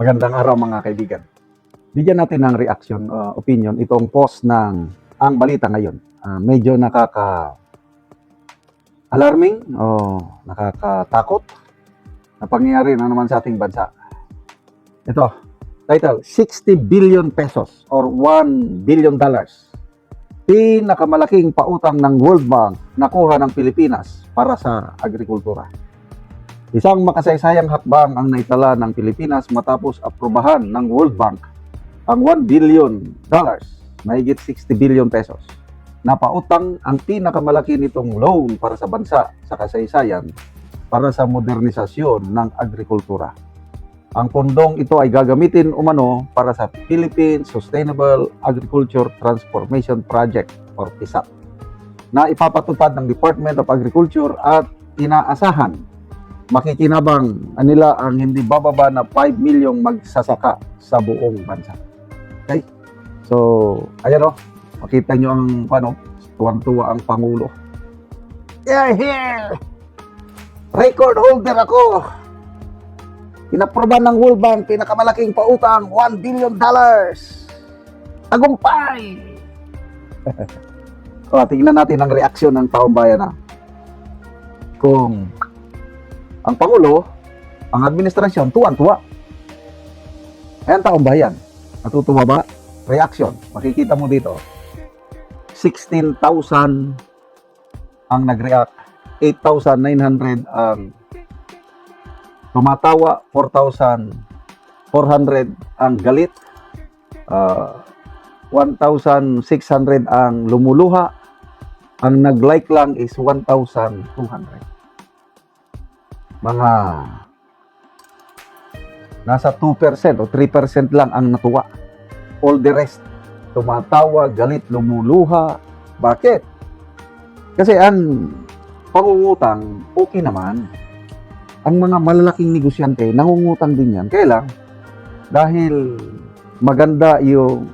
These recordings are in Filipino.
Magandang araw mga kaibigan. Bigyan natin ng reaction, opinion itong post ng Ang Balita Ngayon. Medyo nakaka-alarming o nakakatakot na pangyayari na naman sa ating bansa. Ito, title, 60 billion pesos or $1 billion. Pinakamalaking pautang ng World Bank nakuha ng Pilipinas para sa agrikultura. Isang makasaysayang hakbang ang naitala ng Pilipinas matapos aprobahan ng World Bank ang $1 billion, mahigit 60 billion pesos, na pautang ang pinakamalaki nitong loan para sa bansa sa kasaysayan para sa modernisasyon ng agrikultura. Ang pondong ito ay gagamitin umano para sa Philippine Sustainable Agriculture Transformation Project or PSAP na ipapatupad ng Department of Agriculture at inaasahan makikinabang nila ang hindi bababa na 5 milyong magsasaka sa buong bansa. Okay? So, ayan o. Makita nyo ang tuwang-tuwa ang Pangulo. Yeah, here! Record holder ako! Inaproban ng World Bank, pinakamalaking pautang, $1 billion! Tagumpay! Tingnan natin ang reaksyon ng taong bayan kung ang Pangulo, ang administrasyon, tuwan-tuwa. Ayan taong bayan. Natutuwa ba? Reaction. Makikita mo dito. 16,000 ang nag-react. 8,900 ang tumatawa. 4,400 ang galit. 1,600 ang lumuluha. Ang nag-like lang is 1,200. Mga nasa 2% o 3% lang ang natuwa. All the rest, tumatawa, galit, lumuluha. Bakit? Kasi ang pangungutang, okay naman. Ang mga malalaking negosyante, nangungutang din yan. Kaya lang, dahil maganda yung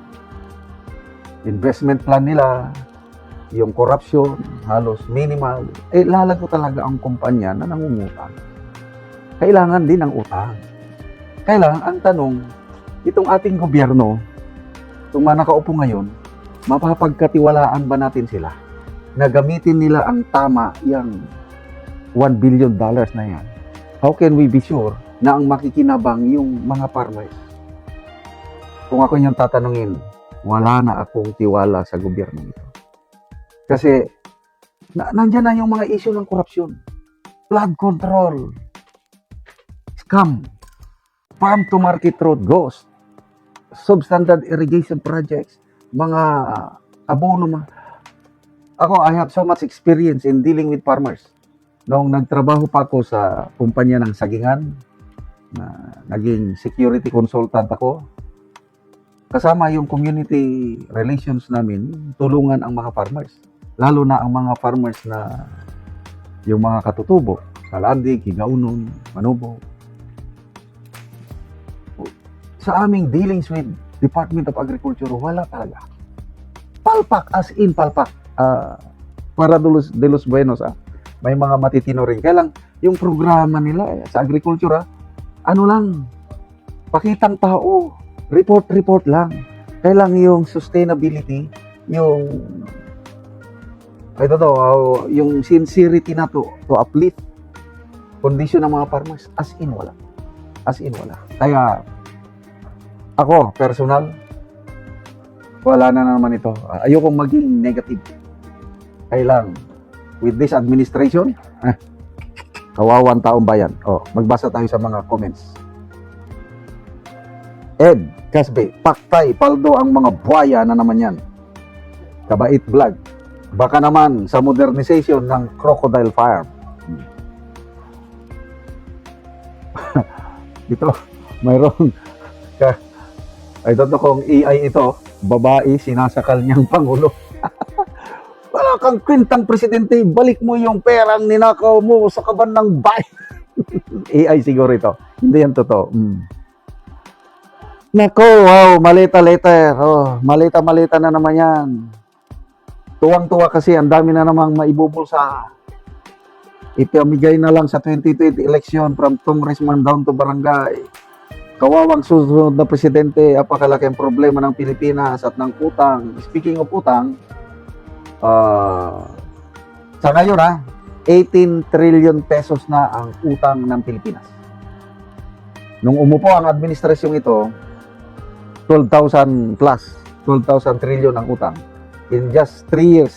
investment plan nila, yung corruption, halos minimal, lalago talaga ang kumpanya na nangungutang. Kailangan din ng utang. Kailangan, ang tanong, itong ating gobyerno, itong mga nakaupo ngayon, mapapagkatiwalaan ba natin sila na gamitin nila ang tama yung $1 billion na yan? How can we be sure na ang makikinabang yung mga farmers? Kung ako yung tatanungin, wala na akong tiwala sa gobyerno ito. Kasi, nandyan na yung mga issue ng korupsyon, flood control, scam, farm to market road, ghost, substandard irrigation projects, mga abono. Ako, I have so much experience in dealing with farmers. Noong nagtrabaho pa ako sa kumpanya ng sagingan, naging security consultant ako, kasama yung community relations namin, tulungan ang mga farmers. Lalo na ang mga farmers na yung mga katutubo, Salandig, Higaunon, Manubo. Sa aming dealings with Department of Agriculture, wala talaga. Palpak, as in palpak. Para de los Buenos, may mga matitino rin. Kaya lang, yung programa nila sa agriculture, ano lang, pakitang tao, report lang. Kaya lang yung sustainability, yung yung sincerity na to uplift condition ng mga farmers, as in wala. Kaya ako personal, wala na naman ito. Ayokong maging negative. Kaya lang, with this administration, kawawang taong bayan. Magbasa tayo sa mga comments. Ed Casbe, paktay, paldo ang mga buhaya na naman yan. Kabait vlog. Baka naman sa modernization ng crocodile farm. Ito, mayroon I don't know kung AI ito, babae, sinasakal niyang Pangulo. Wala kang kwentang presidente, balik mo yung perang ninakaw mo sa kaban ng bayan. AI siguro ito. Hindi yan totoo. Nako, wow, malita. Malita na naman yan. Tuwang-tuwa kasi ang dami na namang maibubulsa. Ipamigay na lang sa 2020 election from congressman down to barangay. Kawawang susunod na presidente, apakalaki ang problema ng Pilipinas at ng utang. Speaking of utang, sa ngayon 18 trillion pesos na ang utang ng Pilipinas. Nung umupo ang administrasyong ito, 12,000 plus, 12,000 trillion ang utang. In just 3 years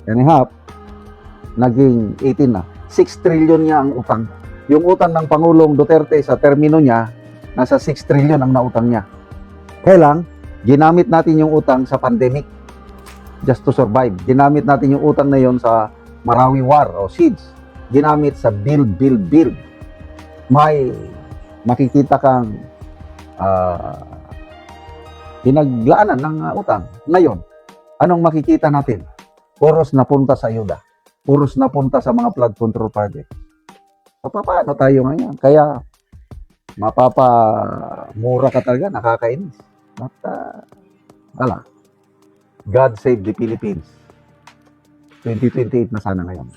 and a half, naging 18 na. 6 trillion niya ang utang. Yung utang ng Pangulong Duterte sa termino niya, nasa 6 trillion ang nautang niya. Kaya lang, ginamit natin yung utang sa pandemic just to survive. Ginamit natin yung utang na yon sa Marawi War o siege. Ginamit sa build. May makikita kang pinaglaanan ng utang. Ngayon, anong makikita natin? Puros napunta sa ayuda. Puros napunta sa mga flood control project. Paano tayo ngayon? Kaya mapapamura ka talaga, nakakainis. At wala. God save the Philippines. 2028 na sana ngayon.